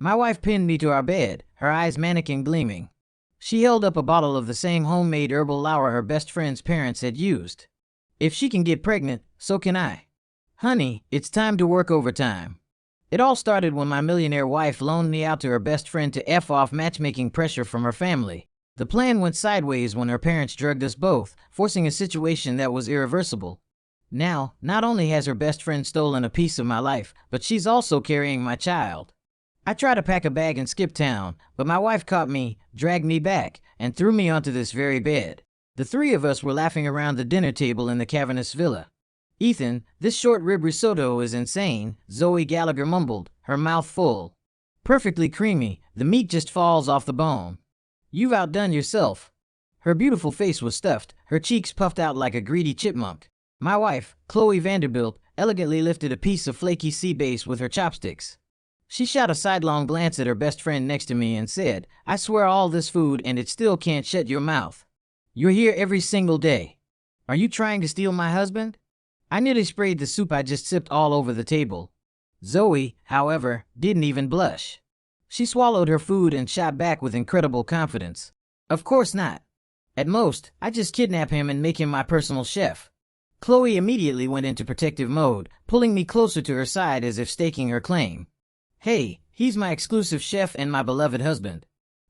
My wife pinned me to our bed, her eyes manic and gleaming. She held up a bottle of the same homemade herbal flour her best friend's parents had used. If she can get pregnant, so can I. Honey, it's time to work overtime. It all started when my millionaire wife loaned me out to her best friend to F off matchmaking pressure from her family. The plan went sideways when her parents drugged us both, forcing a situation that was irreversible. Now, not only has her best friend stolen a piece of my life, but she's also carrying my child. I tried to pack a bag and skip town, but my wife caught me, dragged me back, and threw me onto this very bed. The three of us were laughing around the dinner table in the cavernous villa. "Ethan, this short rib risotto is insane," Zoe Gallagher mumbled, her mouth full. "Perfectly creamy, the meat just falls off the bone. You've outdone yourself." Her beautiful face was stuffed, her cheeks puffed out like a greedy chipmunk. My wife, Chloe Vanderbilt, elegantly lifted a piece of flaky sea bass with her chopsticks. She shot a sidelong glance at her best friend next to me and said, "I swear all this food and it still can't shut your mouth. You're here every single day. Are you trying to steal my husband?" I nearly sprayed the soup I just sipped all over the table. Zoe, however, didn't even blush. She swallowed her food and shot back with incredible confidence. "Of course not. At most, I just kidnap him and make him my personal chef." Chloe immediately went into protective mode, pulling me closer to her side as if staking her claim. "Hey, he's my exclusive chef and my beloved husband.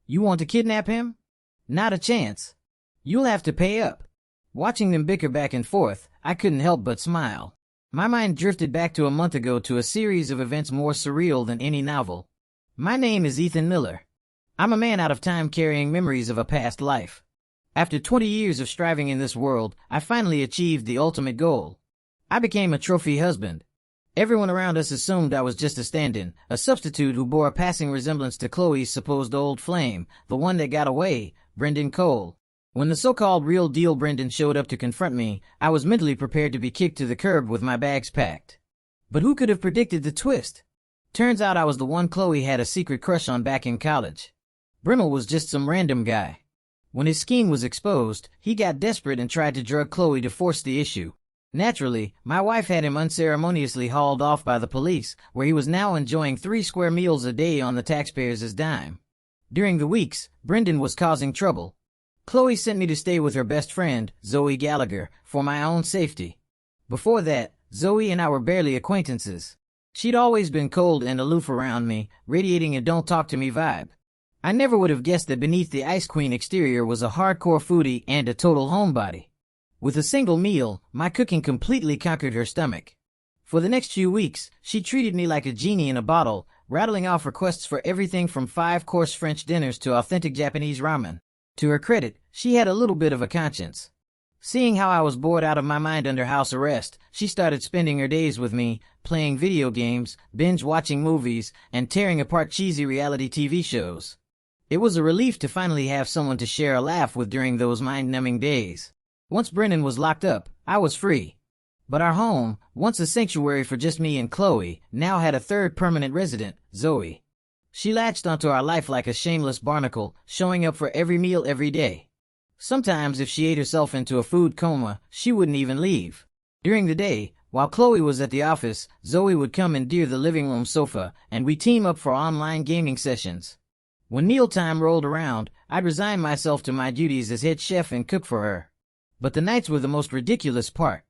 You want to kidnap him? Not a chance. You'll have to pay up." Watching them bicker back and forth, I couldn't help but smile. My mind drifted back to a month ago to a series of events more surreal than any novel. My name is Ethan Miller. I'm a man out of time carrying memories of a past life. After 20 years of striving in this world, I finally achieved the ultimate goal. I became a trophy husband. Everyone around us assumed I was just a stand-in, a substitute who bore a passing resemblance to Chloe's supposed old flame, the one that got away, Brendan Cole. When the so-called real deal Brendan showed up to confront me, I was mentally prepared to be kicked to the curb with my bags packed. But who could have predicted the twist? Turns out I was the one Chloe had a secret crush on back in college. Bremmel was just some random guy. When his scheme was exposed, he got desperate and tried to drug Chloe to force the issue. Naturally, my wife had him unceremoniously hauled off by the police, where he was now enjoying 3 square meals a day on the taxpayers' dime. During the weeks, Brendan was causing trouble. Chloe sent me to stay with her best friend, Zoe Gallagher, for my own safety. Before that, Zoe and I were barely acquaintances. She'd always been cold and aloof around me, radiating a don't talk to me vibe. I never would have guessed that beneath the Ice Queen exterior was a hardcore foodie and a total homebody. With a single meal, my cooking completely conquered her stomach. For the next few weeks, she treated me like a genie in a bottle, rattling off requests for everything from 5-course French dinners to authentic Japanese ramen. To her credit, she had a little bit of a conscience. Seeing how I was bored out of my mind under house arrest, she started spending her days with me, playing video games, binge-watching movies, and tearing apart cheesy reality TV shows. It was a relief to finally have someone to share a laugh with during those mind-numbing days. Once Brennan was locked up, I was free. But our home, once a sanctuary for just me and Chloe, now had a third permanent resident, Zoe. She latched onto our life like a shameless barnacle, showing up for every meal every day. Sometimes if she ate herself into a food coma, she wouldn't even leave. During the day, while Chloe was at the office, Zoe would commandeer the living room sofa, and we'd team up for online gaming sessions. When mealtime rolled around, I'd resign myself to my duties as head chef and cook for her. But the nights were the most ridiculous part.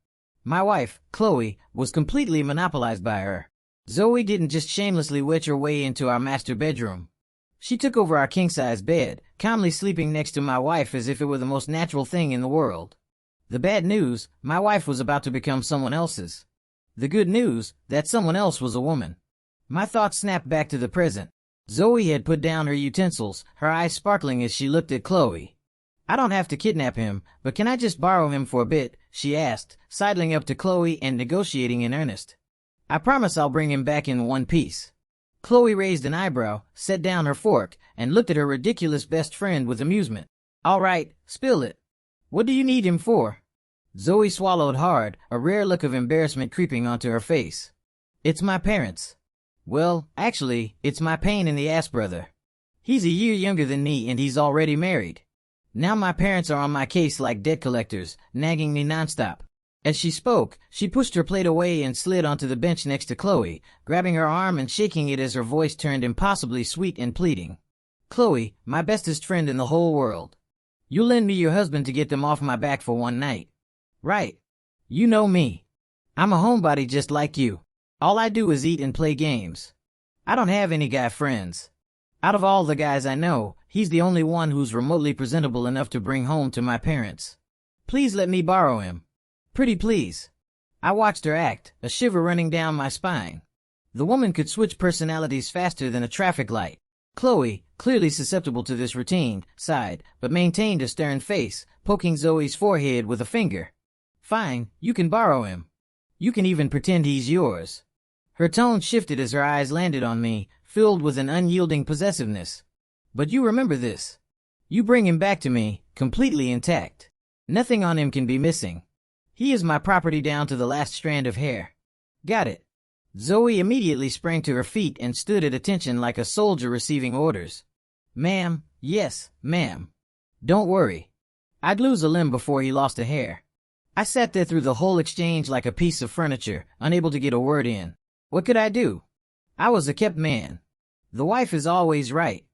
My wife, Chloe, was completely monopolized by her. Zoe didn't just shamelessly wedge her way into our master bedroom. She took over our king-size bed, calmly sleeping next to my wife as if it were the most natural thing in the world. The bad news, my wife was about to become someone else's. The good news, that someone else was a woman. My thoughts snapped back to the present. Zoe had put down her utensils, her eyes sparkling as she looked at Chloe. "I don't have to kidnap him, but can I just borrow him for a bit?" she asked, sidling up to Chloe and negotiating in earnest. "I promise I'll bring him back in one piece." Chloe raised an eyebrow, set down her fork, and looked at her ridiculous best friend with amusement. "All right, spill it. What do you need him for?" Zoe swallowed hard, a rare look of embarrassment creeping onto her face. "It's my parents. Well, actually, it's my pain-in-the-ass brother. He's a year younger than me and he's already married. Now my parents are on my case like debt collectors, nagging me nonstop. As she spoke, she pushed her plate away and slid onto the bench next to Chloe, grabbing her arm and shaking it as her voice turned impossibly sweet and pleading. Chloe, my bestest friend in the whole world. You lend me your husband to get them off my back for one night. Right. You know me. I'm a homebody just like you. All I do is eat and play games. I don't have any guy friends. Out of all the guys I know, he's the only one who's remotely presentable enough to bring home to my parents. Please let me borrow him. Pretty please. I watched her act, a shiver running down my spine. The woman could switch personalities faster than a traffic light. Chloe, clearly susceptible to this routine, sighed, but maintained a stern face, poking Zoe's forehead with a finger. Fine, you can borrow him. You can even pretend he's yours. Her tone shifted as her eyes landed on me, filled with an unyielding possessiveness. But you remember this. You bring him back to me, completely intact. Nothing on him can be missing. He is my property down to the last strand of hair. Got it. Zoe immediately sprang to her feet and stood at attention like a soldier receiving orders. Ma'am, yes, ma'am. Don't worry. I'd lose a limb before he lost a hair. I sat there through the whole exchange like a piece of furniture, unable to get a word in. What could I do? I was a kept man. The wife is always right.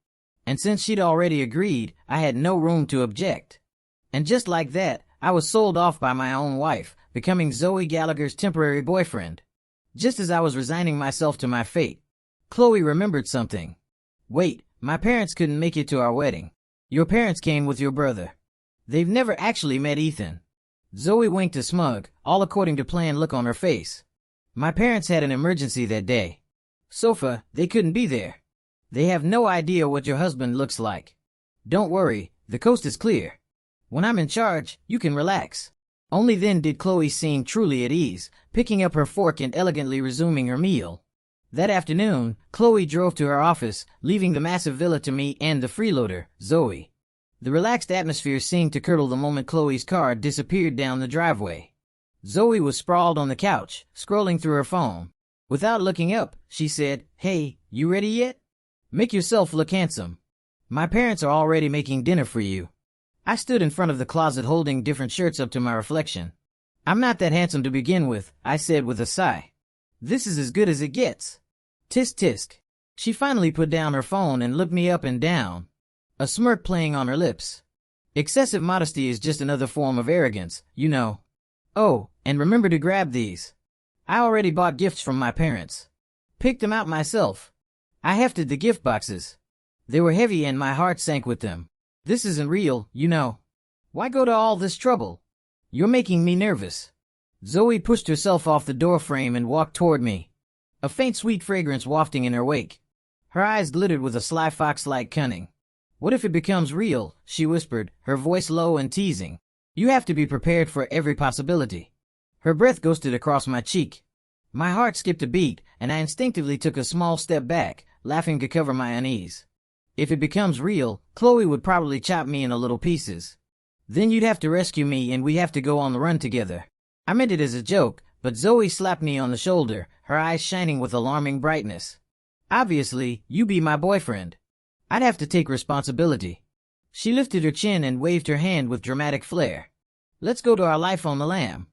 And since she'd already agreed, I had no room to object. And just like that, I was sold off by my own wife, becoming Zoe Gallagher's temporary boyfriend. Just as I was resigning myself to my fate, Chloe remembered something. Wait, my parents couldn't make it to our wedding. Your parents came with your brother. They've never actually met Ethan. Zoe winked a smug, all according to plan look on her face. My parents had an emergency that day. Sofa, they couldn't be there. They have no idea what your husband looks like. Don't worry, the coast is clear. When I'm in charge, you can relax. Only then did Chloe seem truly at ease, picking up her fork and elegantly resuming her meal. That afternoon, Chloe drove to her office, leaving the massive villa to me and the freeloader, Zoe. The relaxed atmosphere seemed to curdle the moment Chloe's car disappeared down the driveway. Zoe was sprawled on the couch, scrolling through her phone. Without looking up, she said, "Hey, you ready yet? Make yourself look handsome. My parents are already making dinner for you." I stood in front of the closet holding different shirts up to my reflection. "I'm not that handsome to begin with," I said with a sigh. "This is as good as it gets." Tisk tisk. She finally put down her phone and looked me up and down, a smirk playing on her lips. Excessive modesty is just another form of arrogance, you know. Oh, and remember to grab these. I already bought gifts from my parents. Picked them out myself. I hefted the gift boxes. They were heavy and my heart sank with them. This isn't real, you know. Why go to all this trouble? You're making me nervous. Zoe pushed herself off the door frame and walked toward me, a faint sweet fragrance wafting in her wake. Her eyes glittered with a sly fox-like cunning. "What if it becomes real?" she whispered, her voice low and teasing. "You have to be prepared for every possibility." Her breath ghosted across my cheek. My heart skipped a beat, and I instinctively took a small step back, laughing to cover my unease. If it becomes real, Chloe would probably chop me into little pieces. Then you'd have to rescue me and we'd have to go on the run together. I meant it as a joke, but Zoe slapped me on the shoulder, her eyes shining with alarming brightness. "Obviously, you be my boyfriend. I'd have to take responsibility." She lifted her chin and waved her hand with dramatic flair. "Let's go to our life on the lam."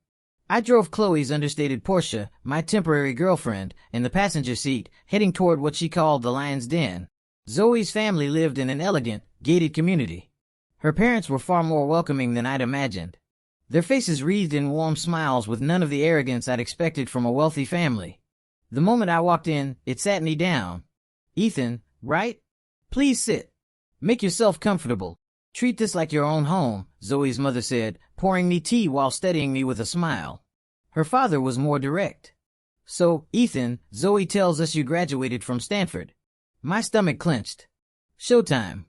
I drove Chloe's understated Porsche, my temporary girlfriend, in the passenger seat, heading toward what she called the Lion's Den. Zoe's family lived in an elegant, gated community. Her parents were far more welcoming than I'd imagined. Their faces wreathed in warm smiles with none of the arrogance I'd expected from a wealthy family. The moment I walked in, it sat me down. "Ethan, right? Please sit. Make yourself comfortable. Treat this like your own home," Zoe's mother said, pouring me tea while studying me with a smile. Her father was more direct. "So, Ethan, Zoe tells us you graduated from Stanford." My stomach clenched. "Showtime."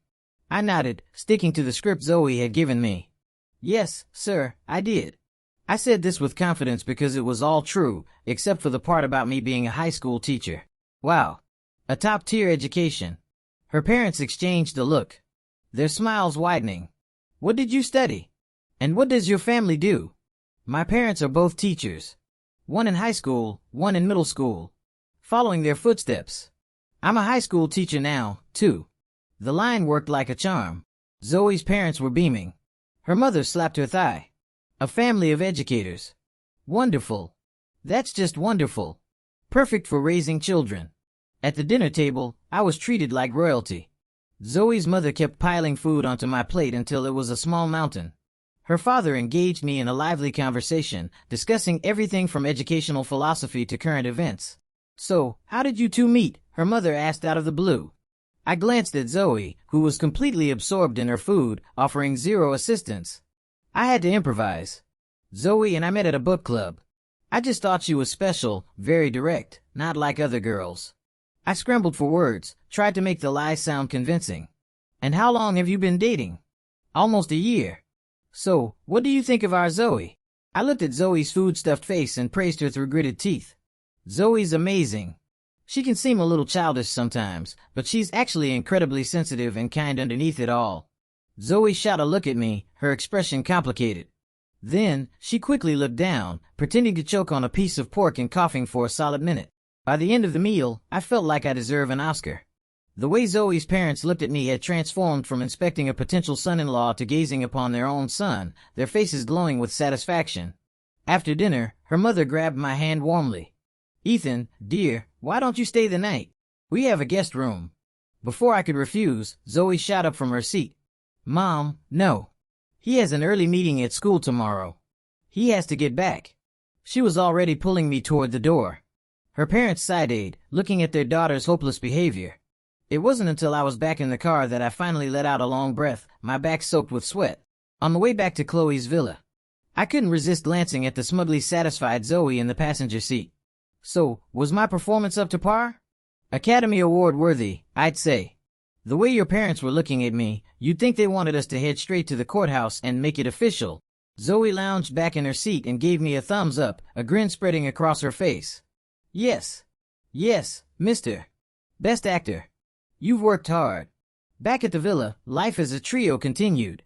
I nodded, sticking to the script Zoe had given me. "Yes, sir, I did." I said this with confidence because it was all true, except for the part about me being a high school teacher. Wow. A top-tier education. Her parents exchanged a look, their smiles widening. "What did you study? And what does your family do?" "My parents are both teachers. One in high school, one in middle school. Following their footsteps. I'm a high school teacher now, too." The line worked like a charm. Zoe's parents were beaming. Her mother slapped her thigh. "A family of educators. Wonderful. That's just wonderful. Perfect for raising children. At the dinner table, I was treated like royalty. Zoe's mother kept piling food onto my plate until it was a small mountain. Her father engaged me in a lively conversation, discussing everything from educational philosophy to current events. "So, how did you two meet?" her mother asked out of the blue. I glanced at Zoe, who was completely absorbed in her food, offering zero assistance. I had to improvise. "Zoe and I met at a book club. I just thought she was special, very direct, not like other girls." I scrambled for words, tried to make the lie sound convincing. "And how long have you been dating?" "Almost a year." "So, what do you think of our Zoe?" I looked at Zoe's food-stuffed face and praised her through gritted teeth. "Zoe's amazing. She can seem a little childish sometimes, but she's actually incredibly sensitive and kind underneath it all." Zoe shot a look at me, her expression complicated. Then, she quickly looked down, pretending to choke on a piece of pork and coughing for a solid minute. By the end of the meal, I felt like I deserved an Oscar. The way Zoe's parents looked at me had transformed from inspecting a potential son-in-law to gazing upon their own son, their faces glowing with satisfaction. After dinner, her mother grabbed my hand warmly. "Ethan, dear, why don't you stay the night? We have a guest room." Before I could refuse, Zoe shot up from her seat. "Mom, no. He has an early meeting at school tomorrow. He has to get back." She was already pulling me toward the door. Her parents side-eyed, looking at their daughter's hopeless behavior. It wasn't until I was back in the car that I finally let out a long breath, my back soaked with sweat. On the way back to Chloe's villa, I couldn't resist glancing at the smugly satisfied Zoe in the passenger seat. So, was my performance up to par? Academy Award worthy, I'd say. The way your parents were looking at me, you'd think they wanted us to head straight to the courthouse and make it official. Zoe lounged back in her seat and gave me a thumbs up, a grin spreading across her face. "Yes. Yes, Mr. Best Actor. You've worked hard." Back at the villa, life as a trio continued.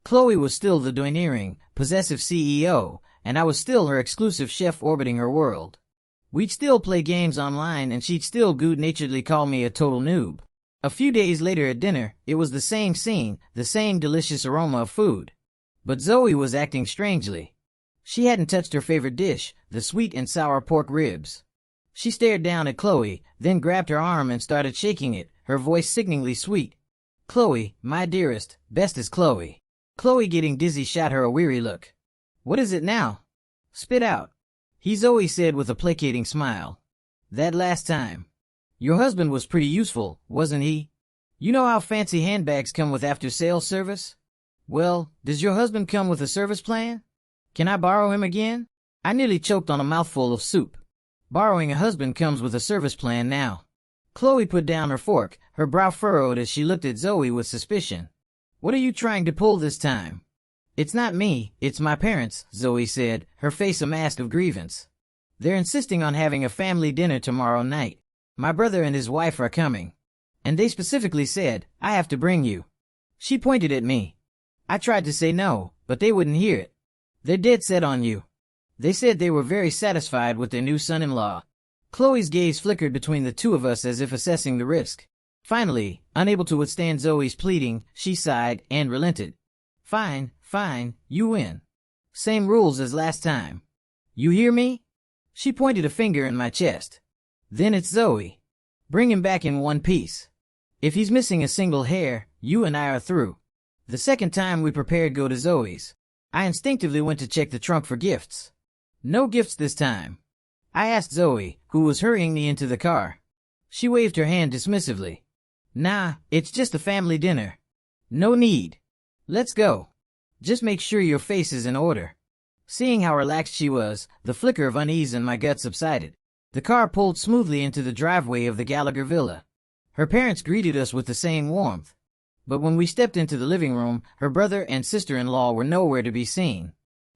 Chloe was still the domineering, possessive CEO, and I was still her exclusive chef orbiting her world. We'd still play games online and she'd still good-naturedly call me a total noob. A few days later at dinner, it was the same scene, the same delicious aroma of food. But Zoe was acting strangely. She hadn't touched her favorite dish, the sweet and sour pork ribs. She stared down at Chloe, then grabbed her arm and started shaking it, her voice sickeningly sweet. "Chloe, my dearest, bestest Chloe." Chloe, getting dizzy, shot her a weary look. "What is it now?" "Spit out." Zoe said with a placating smile. "That last time. Your husband was pretty useful, wasn't he? You know how fancy handbags come with after-sales service? Well, does your husband come with a service plan? Can I borrow him again?" I nearly choked on a mouthful of soup. Borrowing a husband comes with a service plan now. Chloe put down her fork, her brow furrowed as she looked at Zoe with suspicion. "What are you trying to pull this time?" "It's not me, it's my parents," Zoe said, her face a mask of grievance. "They're insisting on having a family dinner tomorrow night. My brother and his wife are coming. And they specifically said, I have to bring you." She pointed at me. I tried to say no, but they wouldn't hear it. "They're dead set on you." They said they were very satisfied with their new son-in-law. Chloe's gaze flickered between the two of us as if assessing the risk. Finally, unable to withstand Zoe's pleading, she sighed and relented. Fine, you win. Same rules as last time. You hear me?" She pointed a finger in my chest. "Then it's Zoe. Bring him back in one piece. If he's missing a single hair, you and I are through." The second time we prepared to go to Zoe's, I instinctively went to check the trunk for gifts. No gifts this time. I asked Zoe, who was hurrying me into the car. She waved her hand dismissively. "Nah, it's just a family dinner. No need. Let's go. Just make sure your face is in order." Seeing how relaxed she was, the flicker of unease in my gut subsided. The car pulled smoothly into the driveway of the Gallagher villa. Her parents greeted us with the same warmth. But when we stepped into the living room, her brother and sister-in-law were nowhere to be seen.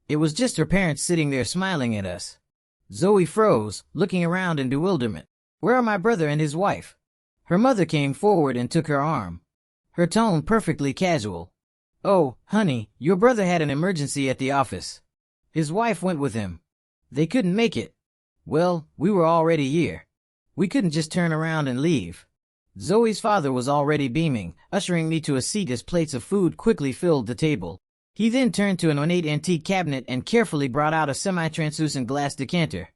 It was just her parents sitting there smiling at us. Zoe froze, looking around in bewilderment. "Where are my brother and his wife?" Her mother came forward and took her arm. Her tone perfectly casual. "Oh, honey, your brother had an emergency at the office. His wife went with him. They couldn't make it. Well, we were already here. We couldn't just turn around and leave." Zoe's father was already beaming, ushering me to a seat as plates of food quickly filled the table. He then turned to an ornate antique cabinet and carefully brought out a semi-translucent glass decanter.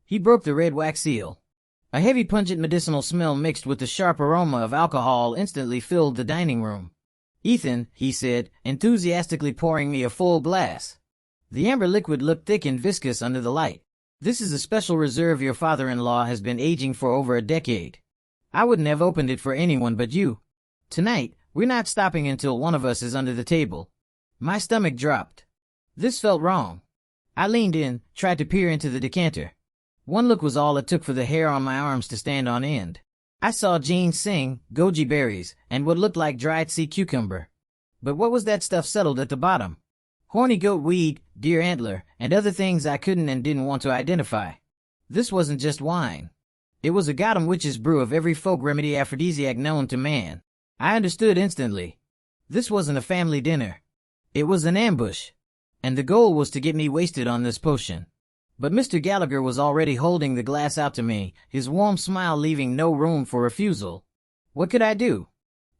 He broke the red wax seal. A heavy pungent medicinal smell mixed with the sharp aroma of alcohol instantly filled the dining room. "Ethan," he said, enthusiastically pouring me a full glass. The amber liquid looked thick and viscous under the light. "This is a special reserve your father-in-law has been aging for over a decade. I wouldn't have opened it for anyone but you. Tonight, we're not stopping until one of us is under the table." My stomach dropped. This felt wrong. I leaned in, tried to peer into the decanter. One look was all it took for the hair on my arms to stand on end. I saw ginseng, goji berries, and what looked like dried sea cucumber. But what was that stuff settled at the bottom? Horny goat weed, deer antler, and other things I couldn't and didn't want to identify. This wasn't just wine. It was a goddamn witch's brew of every folk remedy aphrodisiac known to man. I understood instantly. This wasn't a family dinner. It was an ambush. And the goal was to get me wasted on this potion. But Mr. Gallagher was already holding the glass out to me, his warm smile leaving no room for refusal. What could I do?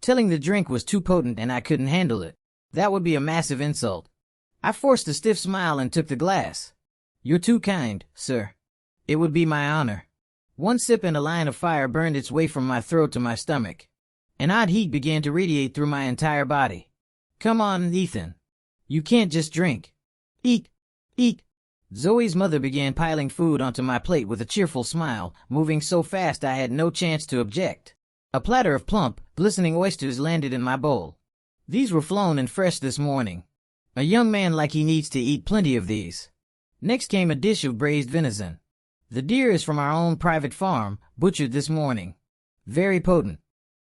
Telling the drink was too potent and I couldn't handle it. That would be a massive insult. I forced a stiff smile and took the glass. "You're too kind, sir." "It would be my honor." One sip and a line of fire burned its way from my throat to my stomach. An odd heat began to radiate through my entire body. "Come on, Ethan. You can't just drink. Eat. Eat." Zoe's mother began piling food onto my plate with a cheerful smile, moving so fast I had no chance to object. A platter of plump, glistening oysters landed in my bowl. These were flown and fresh this morning. A young man like he needs to eat plenty of these. Next came a dish of braised venison. The deer is from our own private farm, butchered this morning. Very potent.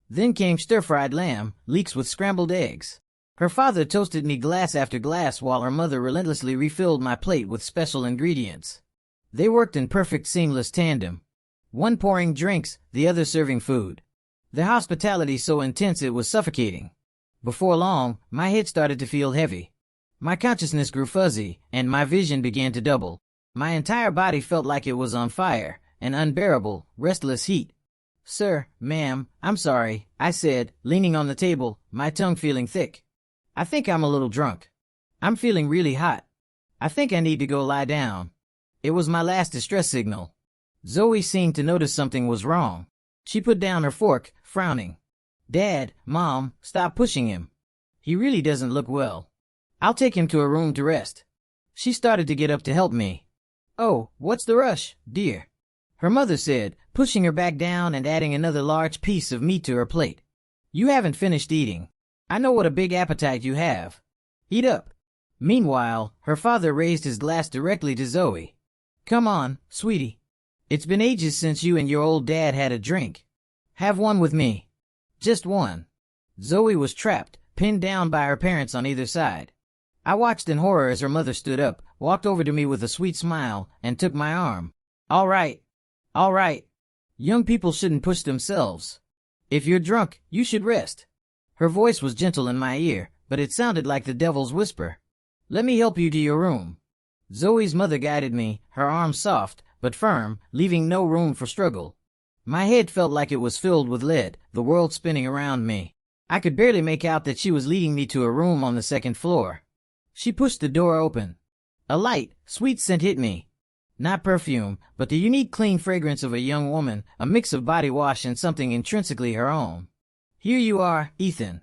Then came stir-fried lamb, leeks with scrambled eggs. Her father toasted me glass after glass while her mother relentlessly refilled my plate with special ingredients. They worked in perfect seamless tandem. One pouring drinks, the other serving food. Their hospitality so intense it was suffocating. Before long, my head started to feel heavy. My consciousness grew fuzzy, and my vision began to double. My entire body felt like it was on fire, an unbearable, restless heat. "Sir, ma'am, I'm sorry," I said, leaning on the table, my tongue feeling thick. "I think I'm a little drunk. I'm feeling really hot. I think I need to go lie down." It was my last distress signal. Zoe seemed to notice something was wrong. She put down her fork, frowning. "Dad, Mom, stop pushing him. He really doesn't look well. I'll take him to a room to rest." She started to get up to help me. "Oh, what's the rush, dear?" her mother said, pushing her back down and adding another large piece of meat to her plate. "You haven't finished eating. I know what a big appetite you have. Eat up." Meanwhile, her father raised his glass directly to Zoe. "Come on, sweetie. It's been ages since you and your old dad had a drink. Have one with me. Just one." Zoe was trapped, pinned down by her parents on either side. I watched in horror as her mother stood up, walked over to me with a sweet smile, and took my arm. All right. All right. Young people shouldn't push themselves. If you're drunk, you should rest." Her voice was gentle in my ear, but it sounded like the devil's whisper. "Let me help you to your room." Zoe's mother guided me, her arm soft, but firm, leaving no room for struggle. My head felt like it was filled with lead, the world spinning around me. I could barely make out that she was leading me to a room on the second floor. She pushed the door open. A light, sweet scent hit me. Not perfume, but the unique clean fragrance of a young woman, a mix of body wash and something intrinsically her own. "Here you are, Ethan.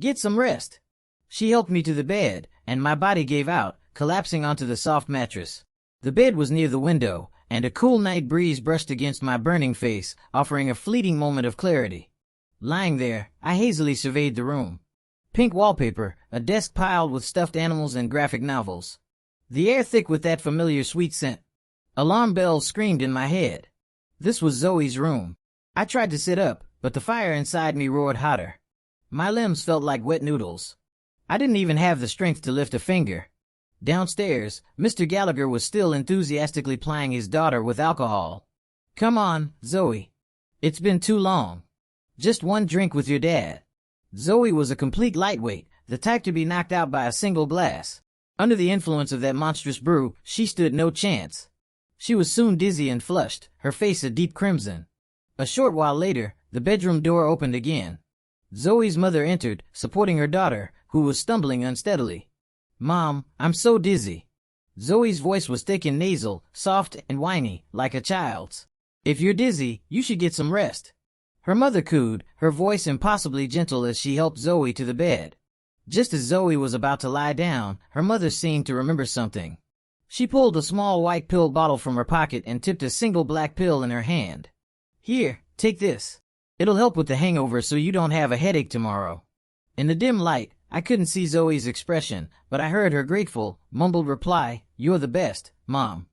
Get some rest." She helped me to the bed, and my body gave out, collapsing onto the soft mattress. The bed was near the window, and a cool night breeze brushed against my burning face, offering a fleeting moment of clarity. Lying there, I hazily surveyed the room. Pink wallpaper, a desk piled with stuffed animals and graphic novels. The air thick with that familiar sweet scent. Alarm bells screamed in my head. This was Zoe's room. I tried to sit up, but the fire inside me roared hotter. My limbs felt like wet noodles. I didn't even have the strength to lift a finger. Downstairs, Mr. Gallagher was still enthusiastically plying his daughter with alcohol. "Come on, Zoe. It's been too long. Just one drink with your dad." Zoe was a complete lightweight, the type to be knocked out by a single glass. Under the influence of that monstrous brew, she stood no chance. She was soon dizzy and flushed, her face a deep crimson. A short while later, the bedroom door opened again. Zoe's mother entered, supporting her daughter, who was stumbling unsteadily. Mom, I'm so dizzy. Zoe's voice was thick and nasal, soft and whiny, like a child's. If you're dizzy, you should get some rest. Her mother cooed, her voice impossibly gentle as she helped Zoe to the bed. Just as Zoe was about to lie down, her mother seemed to remember something. She pulled a small white pill bottle from her pocket and tipped a single black pill in her hand. Here, take this. It'll help with the hangover so you don't have a headache tomorrow. In the dim light, I couldn't see Zoe's expression, but I heard her grateful, mumbled reply, "You're the best, Mom."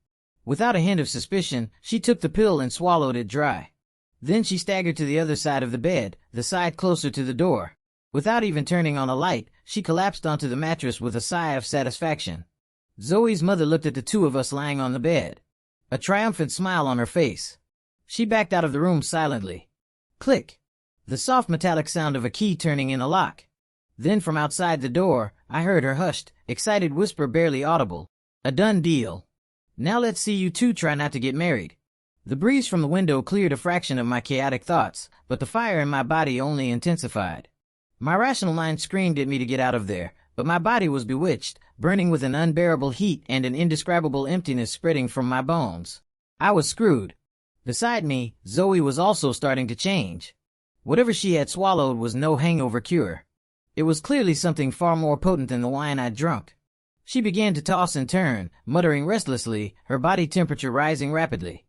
Without a hint of suspicion, she took the pill and swallowed it dry. Then she staggered to the other side of the bed, the side closer to the door. Without even turning on a light, she collapsed onto the mattress with a sigh of satisfaction. Zoe's mother looked at the two of us lying on the bed, a triumphant smile on her face. She backed out of the room silently. Click! The soft metallic sound of a key turning in a lock. Then from outside the door, I heard her hushed, excited whisper barely audible. A done deal. Now let's see you two try not to get married. The breeze from the window cleared a fraction of my chaotic thoughts, but the fire in my body only intensified. My rational mind screamed at me to get out of there, but my body was bewitched, burning with an unbearable heat and an indescribable emptiness spreading from my bones. I was screwed. Beside me, Zoe was also starting to change. Whatever she had swallowed was no hangover cure. It was clearly something far more potent than the wine I'd drunk. She began to toss and turn, muttering restlessly, her body temperature rising rapidly.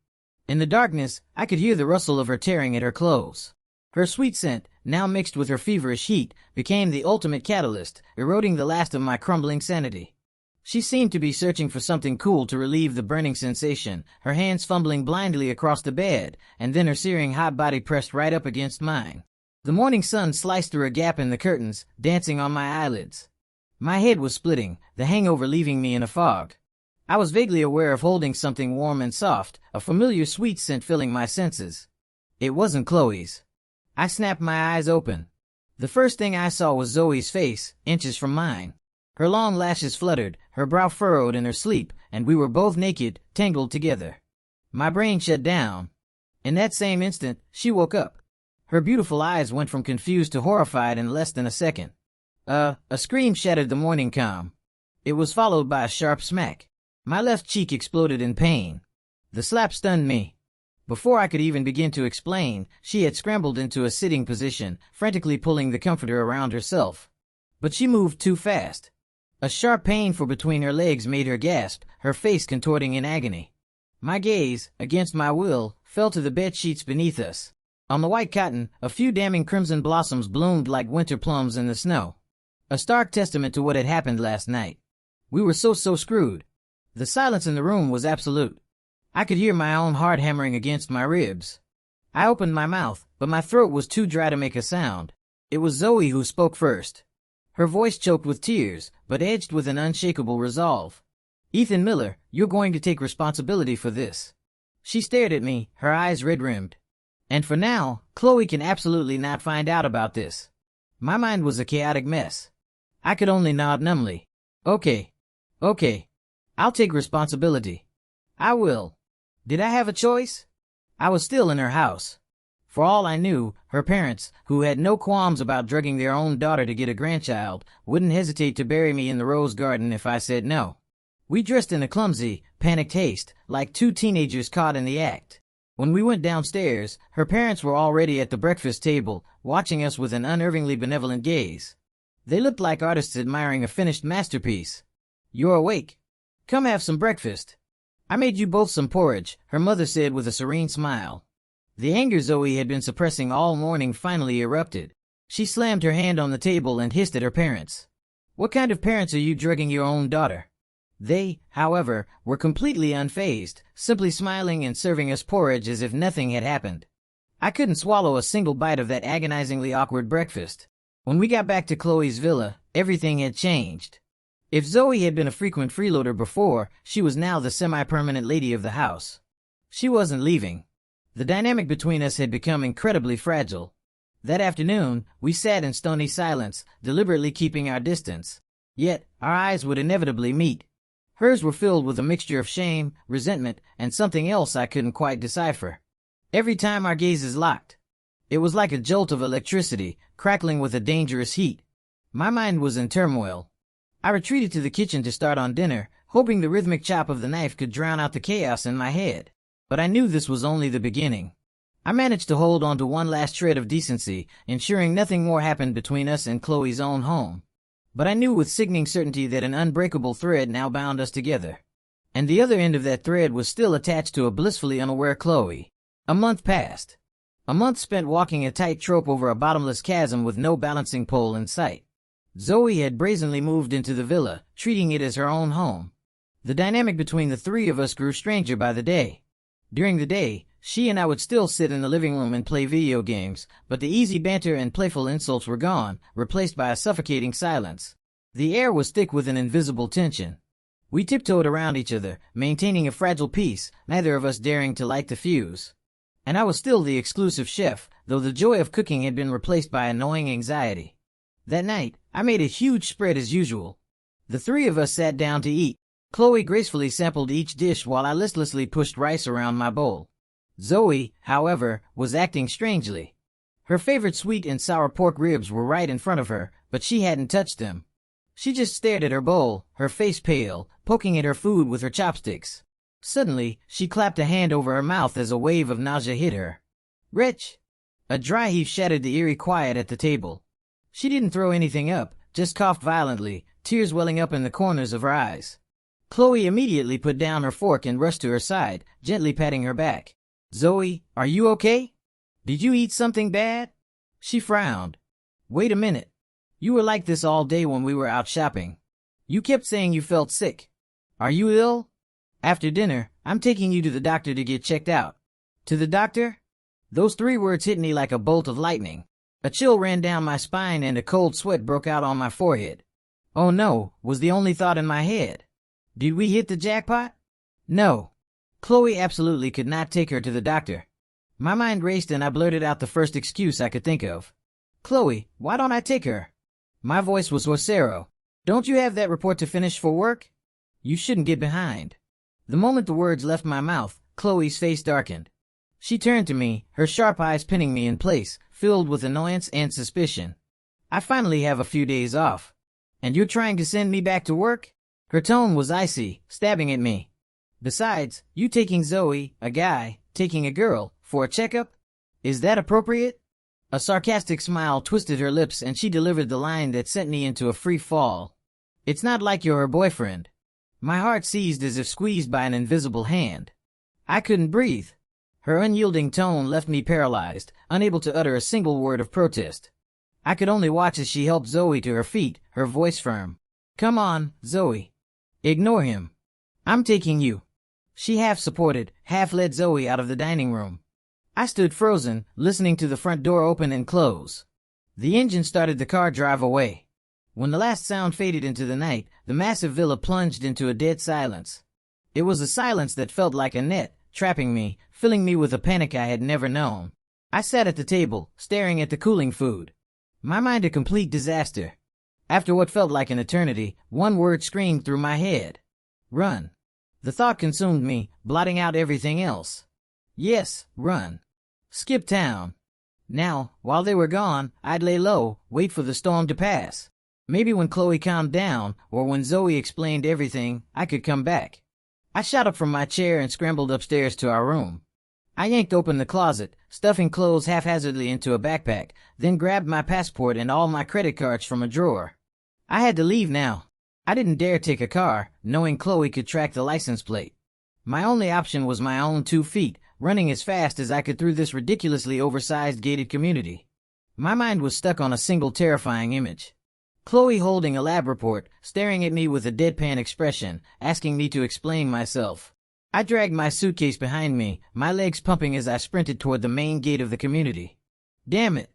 In the darkness, I could hear the rustle of her tearing at her clothes. Her sweet scent, now mixed with her feverish heat, became the ultimate catalyst, eroding the last of my crumbling sanity. She seemed to be searching for something cool to relieve the burning sensation, her hands fumbling blindly across the bed, and then her searing hot body pressed right up against mine. The morning sun sliced through a gap in the curtains, dancing on my eyelids. My head was splitting, the hangover leaving me in a fog. I was vaguely aware of holding something warm and soft, a familiar sweet scent filling my senses. It wasn't Chloe's. I snapped my eyes open. The first thing I saw was Zoe's face, inches from mine. Her long lashes fluttered, her brow furrowed in her sleep, and we were both naked, tangled together. My brain shut down. In that same instant, she woke up. Her beautiful eyes went from confused to horrified in less than a second. A scream shattered the morning calm. It was followed by a sharp smack. My left cheek exploded in pain. The slap stunned me. Before I could even begin to explain, she had scrambled into a sitting position, frantically pulling the comforter around herself. But she moved too fast. A sharp pain for between her legs made her gasp, her face contorting in agony. My gaze, against my will, fell to the bed sheets beneath us. On the white cotton, a few damning crimson blossoms bloomed like winter plums in the snow. A stark testament to what had happened last night. We were so screwed. The silence in the room was absolute. I could hear my own heart hammering against my ribs. I opened my mouth, but my throat was too dry to make a sound. It was Zoe who spoke first. Her voice choked with tears, but edged with an unshakable resolve. "Ethan Miller, you're going to take responsibility for this." She stared at me, her eyes red-rimmed. "And for now, Chloe can absolutely not find out about this." My mind was a chaotic mess. I could only nod numbly. Okay. I'll take responsibility. I will. Did I have a choice? I was still in her house. For all I knew, her parents, who had no qualms about drugging their own daughter to get a grandchild, wouldn't hesitate to bury me in the rose garden if I said no. We dressed in a clumsy, panicked haste, like two teenagers caught in the act. When we went downstairs, her parents were already at the breakfast table, watching us with an unnervingly benevolent gaze. They looked like artists admiring a finished masterpiece. "You're awake. Come have some breakfast. I made you both some porridge," her mother said with a serene smile. The anger Zoe had been suppressing all morning finally erupted. She slammed her hand on the table and hissed at her parents. "What kind of parents are you drugging your own daughter?" They, however, were completely unfazed, simply smiling and serving us porridge as if nothing had happened. I couldn't swallow a single bite of that agonizingly awkward breakfast. When we got back to Chloe's villa, everything had changed. If Zoe had been a frequent freeloader before, she was now the semi-permanent lady of the house. She wasn't leaving. The dynamic between us had become incredibly fragile. That afternoon, we sat in stony silence, deliberately keeping our distance. Yet, our eyes would inevitably meet. Hers were filled with a mixture of shame, resentment, and something else I couldn't quite decipher. Every time our gazes locked, it was like a jolt of electricity, crackling with a dangerous heat. My mind was in turmoil. I retreated to the kitchen to start on dinner, hoping the rhythmic chop of the knife could drown out the chaos in my head. But I knew this was only the beginning. I managed to hold on to one last shred of decency, ensuring nothing more happened between us and Chloe's own home. But I knew with sickening certainty that an unbreakable thread now bound us together. And the other end of that thread was still attached to a blissfully unaware Chloe. A month passed. A month spent walking a tightrope over a bottomless chasm with no balancing pole in sight. Zoe had brazenly moved into the villa, treating it as her own home. The dynamic between the three of us grew stranger by the day. During the day, she and I would still sit in the living room and play video games, but the easy banter and playful insults were gone, replaced by a suffocating silence. The air was thick with an invisible tension. We tiptoed around each other, maintaining a fragile peace, neither of us daring to light the fuse. And I was still the exclusive chef, though the joy of cooking had been replaced by annoying anxiety. That night, I made a huge spread as usual. The three of us sat down to eat. Chloe gracefully sampled each dish while I listlessly pushed rice around my bowl. Zoe, however, was acting strangely. Her favorite sweet and sour pork ribs were right in front of her, but she hadn't touched them. She just stared at her bowl, her face pale, poking at her food with her chopsticks. Suddenly, she clapped a hand over her mouth as a wave of nausea hit her. "Wretch!" A dry heave shattered the eerie quiet at the table. She didn't throw anything up, just coughed violently, tears welling up in the corners of her eyes. Chloe immediately put down her fork and rushed to her side, gently patting her back. "Zoe, are you okay? Did you eat something bad?" She frowned. "Wait a minute. You were like this all day when we were out shopping. You kept saying you felt sick. Are you ill? After dinner, I'm taking you to the doctor to get checked out." "To the doctor?" Those three words hit me like a bolt of lightning. A chill ran down my spine and a cold sweat broke out on my forehead. "Oh no," was the only thought in my head. Did we hit the jackpot? No. Chloe absolutely could not take her to the doctor. My mind raced and I blurted out the first excuse I could think of. "Chloe, why don't I take her?" My voice was Rosero. "Don't you have that report to finish for work? You shouldn't get behind." The moment the words left my mouth, Chloe's face darkened. She turned to me, her sharp eyes pinning me in place, filled with annoyance and suspicion. "I finally have a few days off. And you're trying to send me back to work?" Her tone was icy, stabbing at me. "Besides, you taking Zoe, a guy, taking a girl, for a checkup? Is that appropriate?" A sarcastic smile twisted her lips and she delivered the line that sent me into a free fall. "It's not like you're her boyfriend." My heart seized as if squeezed by an invisible hand. I couldn't breathe. Her unyielding tone left me paralyzed, unable to utter a single word of protest. I could only watch as she helped Zoe to her feet, her voice firm. "Come on, Zoe. Ignore him. I'm taking you." She half supported, half led Zoe out of the dining room. I stood frozen, listening to the front door open and close. The engine started the car drive away. When the last sound faded into the night, the massive villa plunged into a dead silence. It was a silence that felt like a net, trapping me, filling me with a panic I had never known. I sat at the table, staring at the cooling food. My mind a complete disaster. After what felt like an eternity, one word screamed through my head. Run. The thought consumed me, blotting out everything else. Yes, run. Skip town. Now, while they were gone, I'd lay low, wait for the storm to pass. Maybe when Chloe calmed down, or when Zoe explained everything, I could come back. I shot up from my chair and scrambled upstairs to our room. I yanked open the closet, stuffing clothes haphazardly into a backpack, then grabbed my passport and all my credit cards from a drawer. I had to leave now. I didn't dare take a car, knowing Chloe could track the license plate. My only option was my own 2 feet, running as fast as I could through this ridiculously oversized gated community. My mind was stuck on a single terrifying image. Chloe holding a lab report, staring at me with a deadpan expression, asking me to explain myself. I dragged my suitcase behind me, my legs pumping as I sprinted toward the main gate of the community. Damn it!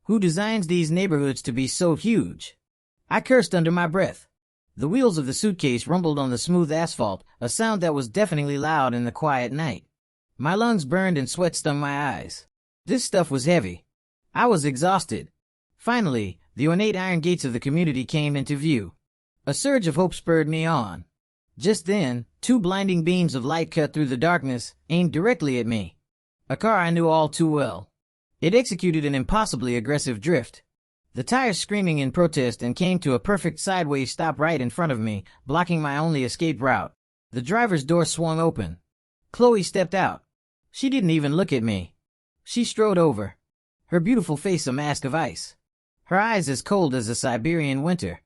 Who designs these neighborhoods to be so huge? I cursed under my breath. The wheels of the suitcase rumbled on the smooth asphalt, a sound that was deafeningly loud in the quiet night. My lungs burned and sweat stung my eyes. This stuff was heavy. I was exhausted. Finally, the ornate iron gates of the community came into view. A surge of hope spurred me on. Just then, 2 blinding beams of light cut through the darkness, aimed directly at me. A car I knew all too well. It executed an impossibly aggressive drift. The tires screaming in protest and came to a perfect sideways stop right in front of me, blocking my only escape route. The driver's door swung open. Chloe stepped out. She didn't even look at me. She strode over. Her beautiful face a mask of ice. Her eyes as cold as a Siberian winter.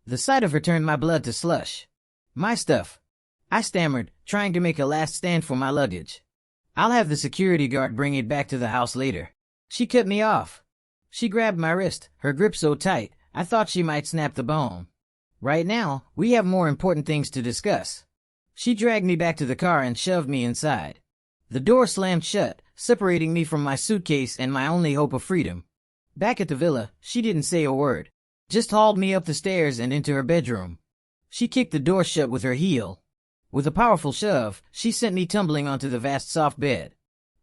The sight of her turned my blood to slush. My stuff. I stammered, trying to make a last stand for my luggage. I'll have the security guard bring it back to the house later. She cut me off. She grabbed my wrist, her grip so tight, I thought she might snap the bone. Right now, we have more important things to discuss. She dragged me back to the car and shoved me inside. The door slammed shut, separating me from my suitcase and my only hope of freedom. Back at the villa, she didn't say a word. Just hauled me up the stairs and into her bedroom. She kicked the door shut with her heel. With a powerful shove, she sent me tumbling onto the vast soft bed.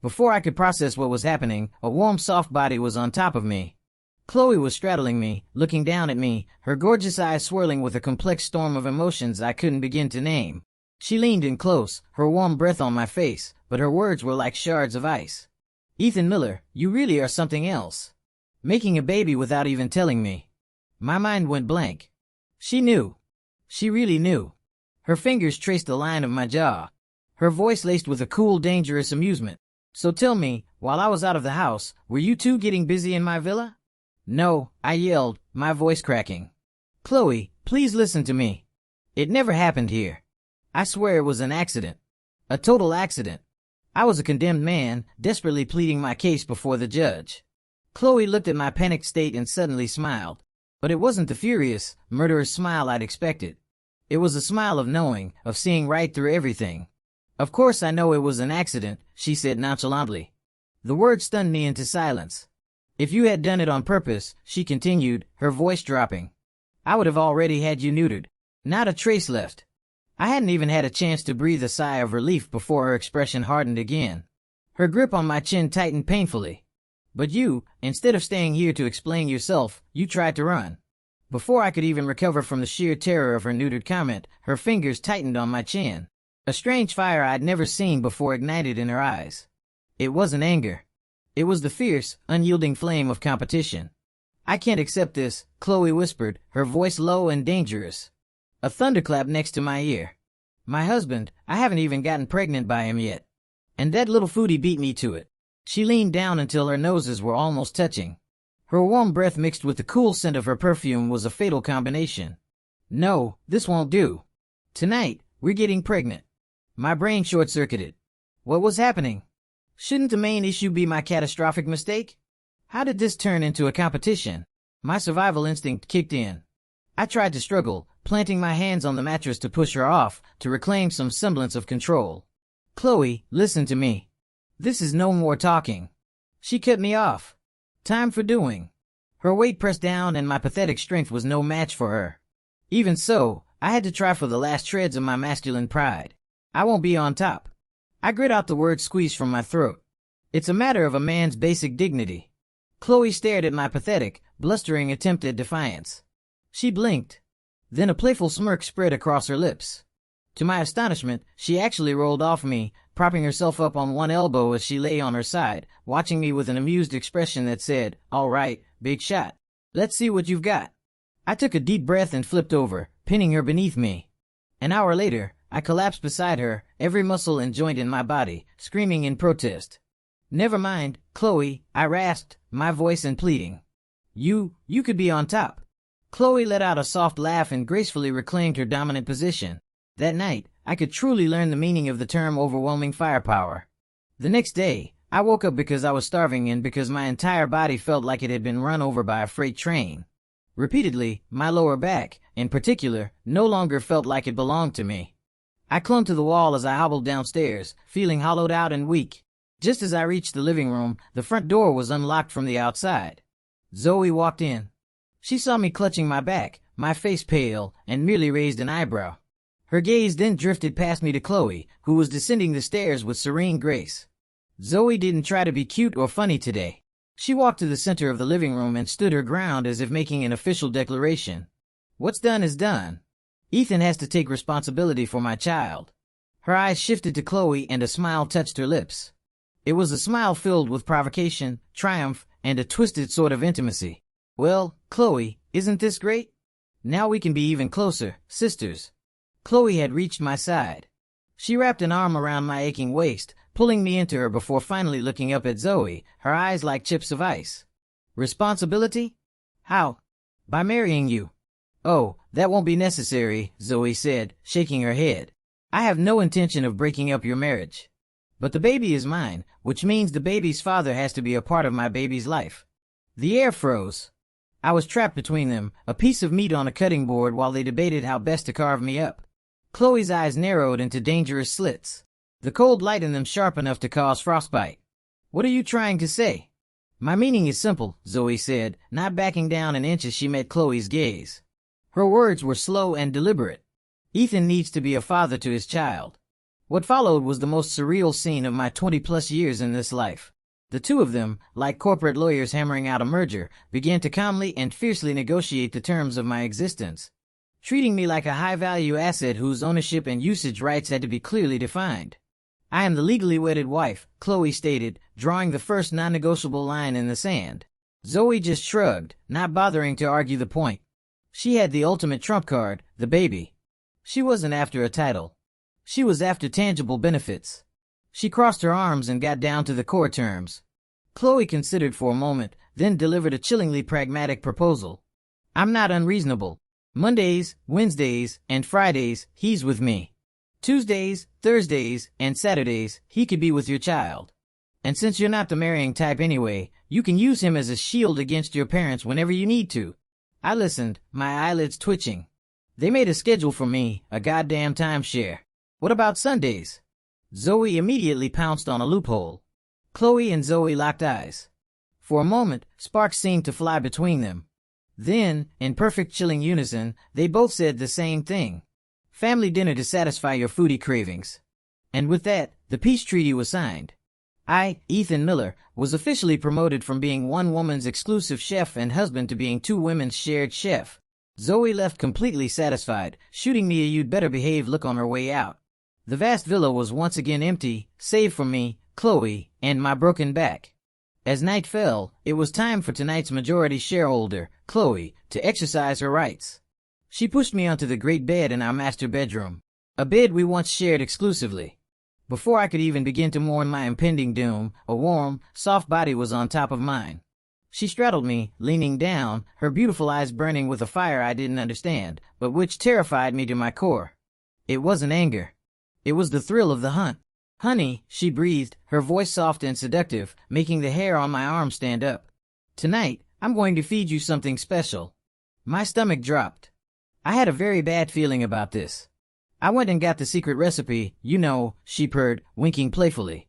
Before I could process what was happening, a warm soft body was on top of me. Chloe was straddling me, looking down at me, her gorgeous eyes swirling with a complex storm of emotions I couldn't begin to name. She leaned in close, her warm breath on my face, but her words were like shards of ice. "Ethan Miller, you really are something else. Making a baby without even telling me." My mind went blank. She knew. She really knew. Her fingers traced the line of my jaw. Her voice laced with a cool, dangerous amusement. "So tell me, while I was out of the house, were you two getting busy in my villa?" "No," I yelled, my voice cracking. "Chloe, please listen to me. It never happened here. I swear it was an accident. A total accident. I was a condemned man, desperately pleading my case before the judge." Chloe looked at my panicked state and suddenly smiled. But it wasn't the furious, murderous smile I'd expected. It was a smile of knowing, of seeing right through everything. "Of course I know it was an accident," she said nonchalantly. The word stunned me into silence. "If you had done it on purpose," she continued, her voice dropping, "I would have already had you neutered. Not a trace left." I hadn't even had a chance to breathe a sigh of relief before her expression hardened again. Her grip on my chin tightened painfully. "But you, instead of staying here to explain yourself, you tried to run." Before I could even recover from the sheer terror of her neutered comment, her fingers tightened on my chin. A strange fire I'd never seen before ignited in her eyes. It wasn't anger. It was the fierce, unyielding flame of competition. "I can't accept this," Chloe whispered, her voice low and dangerous. A thunderclap next to my ear. "My husband, I haven't even gotten pregnant by him yet. And that little foodie beat me to it." She leaned down until her noses were almost touching. Her warm breath mixed with the cool scent of her perfume was a fatal combination. "No, this won't do. Tonight, we're getting pregnant." My brain short-circuited. What was happening? Shouldn't the main issue be my catastrophic mistake? How did this turn into a competition? My survival instinct kicked in. I tried to struggle, planting my hands on the mattress to push her off, to reclaim some semblance of control. "Chloe, listen to me. This is no more talking." She cut me off. Time for doing. Her weight pressed down and my pathetic strength was no match for her. Even so, I had to try for the last shreds of my masculine pride. "I won't be on top." I grit out the words squeezed from my throat. "It's a matter of a man's basic dignity." Chloe stared at my pathetic, blustering attempt at defiance. She blinked. Then a playful smirk spread across her lips. To my astonishment, she actually rolled off me, propping herself up on one elbow as she lay on her side, watching me with an amused expression that said, "All right, big shot. Let's see what you've got." I took a deep breath and flipped over, pinning her beneath me. An hour later, I collapsed beside her, every muscle and joint in my body, screaming in protest. "Never mind, Chloe," I rasped, my voice in pleading. You could be on top." Chloe let out a soft laugh and gracefully reclaimed her dominant position. That night, I could truly learn the meaning of the term overwhelming firepower. The next day, I woke up because I was starving and because my entire body felt like it had been run over by a freight train. Repeatedly, my lower back, in particular, no longer felt like it belonged to me. I clung to the wall as I hobbled downstairs, feeling hollowed out and weak. Just as I reached the living room, the front door was unlocked from the outside. Zoe walked in. She saw me clutching my back, my face pale, and merely raised an eyebrow. Her gaze then drifted past me to Chloe, who was descending the stairs with serene grace. Zoe didn't try to be cute or funny today. She walked to the center of the living room and stood her ground as if making an official declaration. "What's done is done. Ethan has to take responsibility for my child." Her eyes shifted to Chloe and a smile touched her lips. It was a smile filled with provocation, triumph, and a twisted sort of intimacy. "Well, Chloe, isn't this great? Now we can be even closer, sisters. Chloe had reached my side. She wrapped an arm around my aching waist, pulling me into her before finally looking up at Zoe, her eyes like chips of ice. Responsibility? How? By marrying you. Oh, that won't be necessary, Zoe said, shaking her head. I have no intention of breaking up your marriage. But the baby is mine, which means the baby's father has to be a part of my baby's life. The air froze. I was trapped between them, a piece of meat on a cutting board while they debated how best to carve me up. Chloe's eyes narrowed into dangerous slits, the cold light in them sharp enough to cause frostbite. What are you trying to say? My meaning is simple, Zoe said, not backing down an inch as she met Chloe's gaze. Her words were slow and deliberate. Ethan needs to be a father to his child. What followed was the most surreal scene of my 20-plus years in this life. The two of them, like corporate lawyers hammering out a merger, began to calmly and fiercely negotiate the terms of my existence, treating me like a high-value asset whose ownership and usage rights had to be clearly defined. I am the legally wedded wife, Chloe stated, drawing the first non-negotiable line in the sand. Zoe just shrugged, not bothering to argue the point. She had the ultimate trump card, the baby. She wasn't after a title. She was after tangible benefits. She crossed her arms and got down to the core terms. Chloe considered for a moment, then delivered a chillingly pragmatic proposal. I'm not unreasonable. Mondays, Wednesdays, and Fridays, he's with me. Tuesdays, Thursdays, and Saturdays, he could be with your child. And since you're not the marrying type anyway, you can use him as a shield against your parents whenever you need to. I listened, my eyelids twitching. They made a schedule for me, a goddamn timeshare. What about Sundays? Zoe immediately pounced on a loophole. Chloe and Zoe locked eyes. For a moment, sparks seemed to fly between them. Then, in perfect chilling unison, they both said the same thing. Family dinner to satisfy your foodie cravings. And with that, the peace treaty was signed. I, Ethan Miller, was officially promoted from being one woman's exclusive chef and husband to being two women's shared chef. Zoe left completely satisfied, shooting me a "you'd better behave" look on her way out. The vast villa was once again empty, save for me, Chloe, and my broken back. As night fell, it was time for tonight's majority shareholder, Chloe, to exercise her rights. She pushed me onto the great bed in our master bedroom, a bed we once shared exclusively. Before I could even begin to mourn my impending doom, a warm, soft body was on top of mine. She straddled me, leaning down, her beautiful eyes burning with a fire I didn't understand, but which terrified me to my core. It wasn't anger. It was the thrill of the hunt. Honey, she breathed, her voice soft and seductive, making the hair on my arm stand up. Tonight, I'm going to feed you something special. My stomach dropped. I had a very bad feeling about this. I went and got the secret recipe, you know, she purred, winking playfully.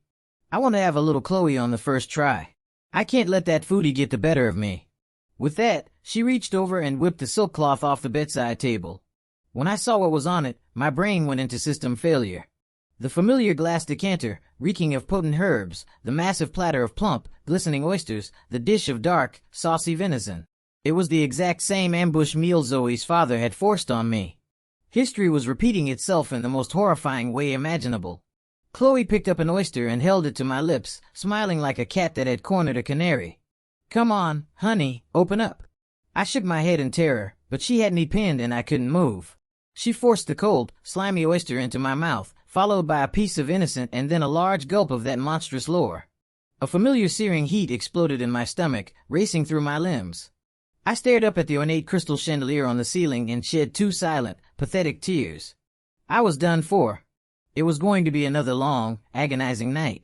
I want to have a little Chloe on the first try. I can't let that foodie get the better of me. With that, she reached over and whipped the silk cloth off the bedside table. When I saw what was on it, my brain went into system failure. The familiar glass decanter, reeking of potent herbs, the massive platter of plump, glistening oysters, the dish of dark, saucy venison. It was the exact same ambush meal Zoe's father had forced on me. History was repeating itself in the most horrifying way imaginable. Chloe picked up an oyster and held it to my lips, smiling like a cat that had cornered a canary. Come on, honey, open up. I shook my head in terror, but she had me pinned and I couldn't move. She forced the cold, slimy oyster into my mouth, followed by a piece of innocent and then a large gulp of that monstrous lore. A familiar searing heat exploded in my stomach, racing through my limbs. I stared up at the ornate crystal chandelier on the ceiling and shed two silent, pathetic tears. I was done for. It was going to be another long, agonizing night.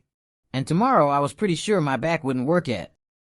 And tomorrow I was pretty sure my back wouldn't work at.